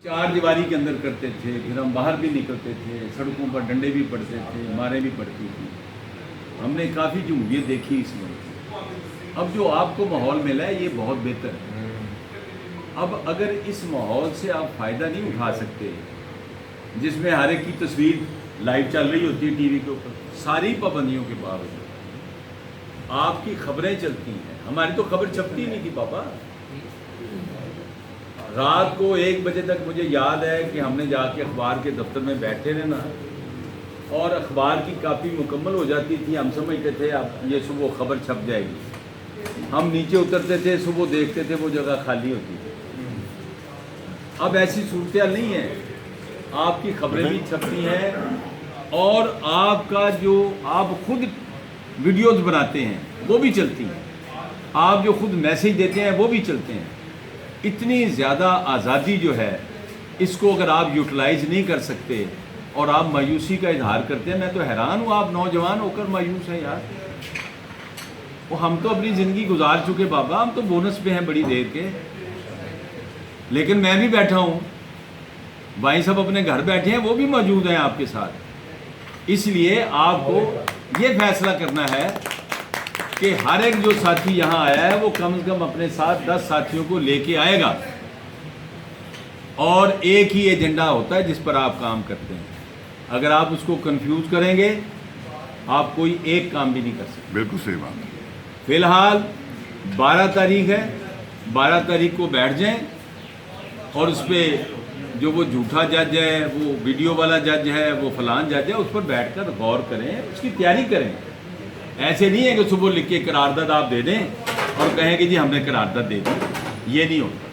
चार दीवारी के अंदर करते थे, फिर हम बाहर भी निकलते थे, सड़कों पर डंडे भी पड़ते थे, मारें भी पड़ती थी। हमने काफ़ी जमहूरियत देखी इसमें। अब जो आपको माहौल मिला है ये बहुत बेहतर है। अब अगर इस माहौल से आप फ़ायदा नहीं उठा सकते, जिसमें हर एक की तस्वीर लाइव चल रही होती है टीवी के ऊपर, सारी पाबंदियों के बावजूद आपकी खबरें चलती हैं। हमारी तो खबर छपती नहीं थी पापा। रात को 1 बजे तक मुझे याद है कि हमने जाके अखबार के दफ्तर में बैठे रहना और अखबार की कापी मुकम्मल हो जाती थी। हम समझते थे अब ये सुबह खबर छप जाएगी। हम नीचे उतरते थे, सुबह देखते थे वो जगह खाली होती थी। अब ऐसी सूरत नहीं है, आपकी खबरें भी छपती हैं और आपका जो आप खुद वीडियोज़ बनाते हैं वो भी चलती हैं, आप जो खुद मैसेज देते हैं वो भी चलते हैं। इतनी ज़्यादा आज़ादी जो है, इसको अगर आप यूटिलाइज़ नहीं कर सकते और आप मायूसी का इजहार करते हैं, मैं तो हैरान हूँ आप नौजवान होकर मायूस हैं यार। वो हम तो अपनी ज़िंदगी गुजार चुके बाबा, हम तो बोनस पे हैं बड़ी देर के। लेकिन मैं भी बैठा हूँ, भाई साहब अपने घर बैठे हैं, वो भी मौजूद हैं आपके साथ। इसलिए आपको ये फैसला करना है कि हर एक जो साथी यहाँ आया है वो कम से कम अपने साथ 10 साथियों को लेके आएगा और एक ही एजेंडा होता है जिस पर आप काम करते हैं। अगर आप उसको कंफ्यूज करेंगे आप कोई एक काम भी नहीं कर सकते। बिल्कुल सही बात है। फिलहाल 12 तारीख है, 12 तारीख को बैठ जाएं और उस पर जो वो झूठा जज है, वो वीडियो वाला जज है, वो फलान जज है, उस पर बैठकर गौर करें, उसकी तैयारी करें। ऐसे नहीं है कि सुबह लिख के करारदाद आप दे दें और कहें कि जी हमने करारदाद दे दी, ये नहीं होता।